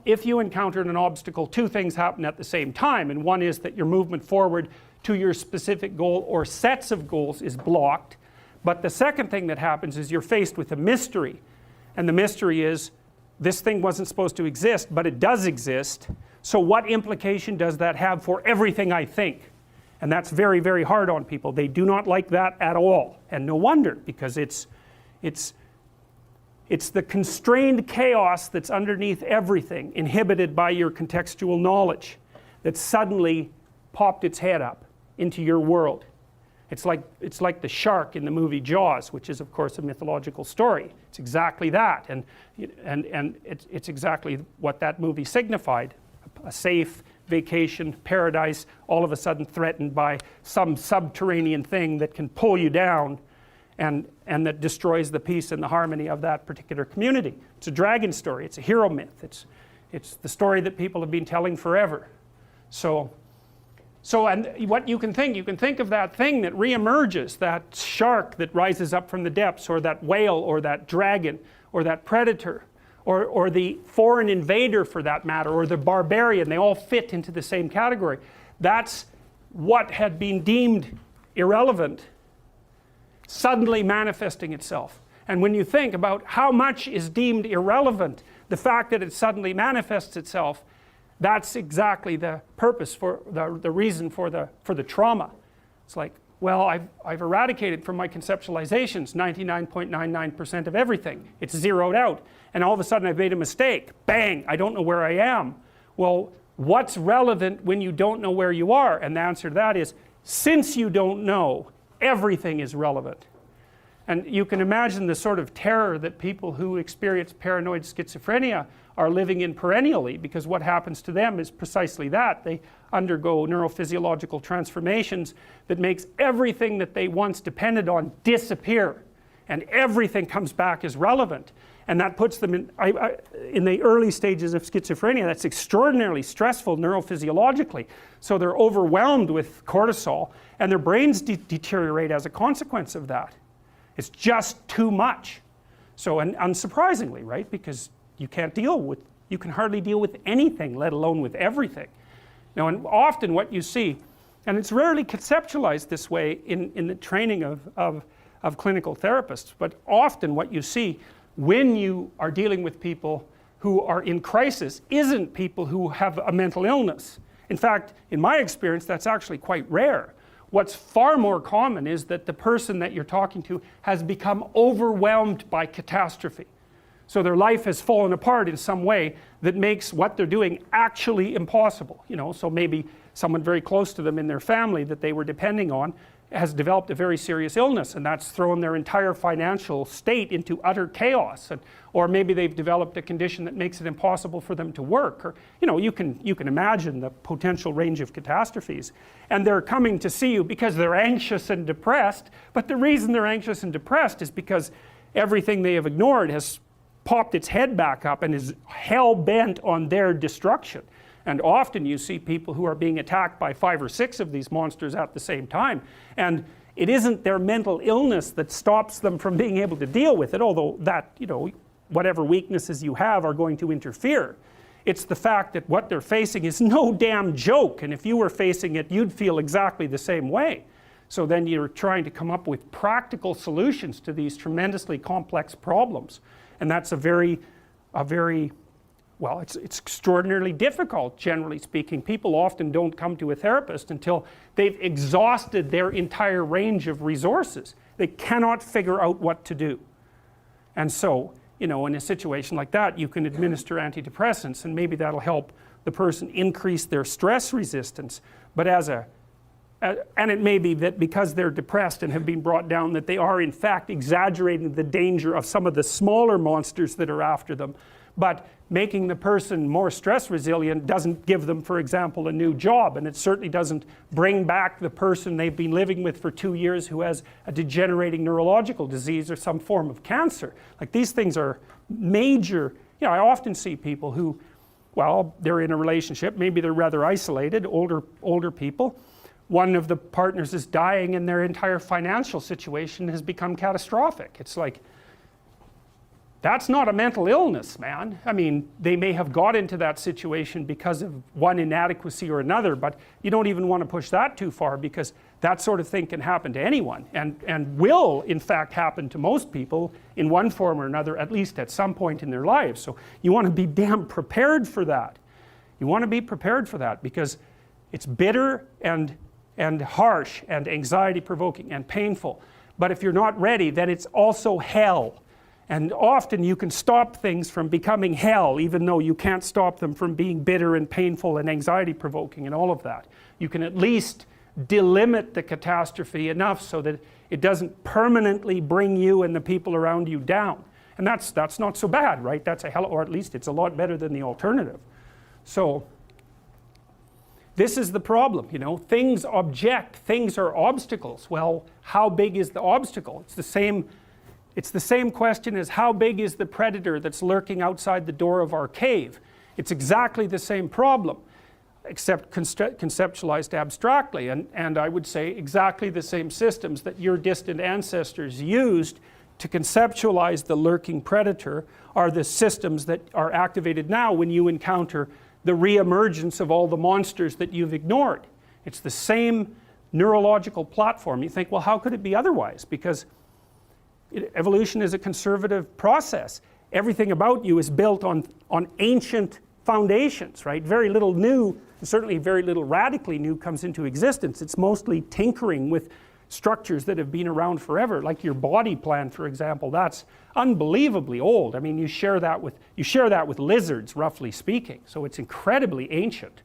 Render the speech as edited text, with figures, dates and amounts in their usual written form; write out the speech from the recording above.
if you encountered an obstacle, two things happen at the same time, and one is that your movement forward to your specific goal or sets of goals is blocked. But the second thing that happens is you're faced with a mystery, and the mystery is this thing wasn't supposed to exist, but it does exist. So what implication does that have for everything I think? And that's very, very hard on people. They do not like that at all, and no wonder, because it's the constrained chaos that's underneath everything, inhibited by your contextual knowledge, that suddenly popped its head up into your world. It's like the shark in the movie Jaws, which is of course a mythological story. It's exactly that, and it's exactly what that movie signified. A safe vacation paradise, all of a sudden threatened by some subterranean thing that can pull you down and that destroys the peace and the harmony of that particular community. It's a dragon story, it's a hero myth, it's the story that people have been telling forever. So and what you can think of that thing that reemerges, that shark that rises up from the depths, or that whale, or that dragon, or that predator, or the foreign invader for that matter, or the barbarian. They all fit into the same category. That's what had been deemed irrelevant suddenly manifesting itself. And when you think about how much is deemed irrelevant, the fact that it suddenly manifests itself, that's exactly the purpose, for the reason for the trauma. It's like, well, I've eradicated from my conceptualizations 99.99% of everything. It's zeroed out, and all of a sudden I've made a mistake. Bang, I don't know where I am. Well, what's relevant when you don't know where you are? And the answer to that is, since you don't know, everything is relevant. And you can imagine the sort of terror that people who experience paranoid schizophrenia are living in perennially, because what happens to them is precisely that. They undergo neurophysiological transformations that makes everything that they once depended on disappear, and everything comes back as relevant. And that puts them in the early stages of schizophrenia. That's extraordinarily stressful neurophysiologically. So they're overwhelmed with cortisol, and their brains deteriorate as a consequence of that. It's just too much. So, and unsurprisingly, right, because you can hardly deal with anything, let alone with everything. Now, and often what you see, and it's rarely conceptualized this way in the training of clinical therapists, but often what you see when you are dealing with people who are in crisis isn't people who have a mental illness. In fact, in my experience, that's actually quite rare. What's far more common is that the person that you're talking to has become overwhelmed by catastrophe. So their life has fallen apart in some way that makes what they're doing actually impossible. You know, so maybe someone very close to them in their family that they were depending on has developed a very serious illness, and that's thrown their entire financial state into utter chaos. Or maybe they've developed a condition that makes it impossible for them to work. Or, you know, you can imagine the potential range of catastrophes. And they're coming to see you because they're anxious and depressed, but the reason they're anxious and depressed is because everything they have ignored has popped its head back up and is hell-bent on their destruction. And often you see people who are being attacked by 5 or 6 of these monsters at the same time. And it isn't their mental illness that stops them from being able to deal with it, although that, you know, whatever weaknesses you have are going to interfere. It's the fact that what they're facing is no damn joke, and if you were facing it, you'd feel exactly the same way. So then you're trying to come up with practical solutions to these tremendously complex problems. And that's well, it's extraordinarily difficult, generally speaking. People often don't come to a therapist until they've exhausted their entire range of resources. They cannot figure out what to do. And so, you know, in a situation like that, you can administer antidepressants, and maybe that'll help the person increase their stress resistance. But and it may be that because they're depressed and have been brought down, that they are in fact exaggerating the danger of some of the smaller monsters that are after them. But making the person more stress resilient doesn't give them, for example, a new job, and it certainly doesn't bring back the person they've been living with for 2 years who has a degenerating neurological disease or some form of cancer. Like, these things are major. You know, I often see people who, well, they're in a relationship, maybe they're rather isolated, older people. One of the partners is dying and their entire financial situation has become catastrophic. It's like, That's not a mental illness, man. I mean, they may have got into that situation because of one inadequacy or another, but you don't even want to push that too far, because that sort of thing can happen to anyone, and will in fact happen to most people in one form or another, at least at some point in their lives. So you want to be damn prepared for that. You want to be prepared for that, because it's bitter and harsh and anxiety provoking and painful. But if you're not ready, then it's also hell. And often you can stop things from becoming hell, even though you can't stop them from being bitter and painful and anxiety provoking and all of that. You can at least delimit the catastrophe enough so that it doesn't permanently bring you and the people around you down. And that's not so bad, right? That's a hell, or at least it's a lot better than the alternative. So this is the problem, you know. Things object, things are obstacles. Well, how big is the obstacle? It's the same question as how big is the predator that's lurking outside the door of our cave. It's exactly the same problem, except conceptualized abstractly, and I would say exactly the same systems that your distant ancestors used to conceptualize the lurking predator are the systems that are activated now when you encounter the re-emergence of all the monsters that you've ignored. It's the same neurological platform. You think, well, how could it be otherwise? Because evolution is a conservative process. Everything about you is built on ancient foundations, right? Very little new, and certainly very little radically new, comes into existence. It's mostly tinkering with structures that have been around forever, like your body plan, for example. That's unbelievably old. I mean, you share that with lizards, roughly speaking. So it's incredibly ancient.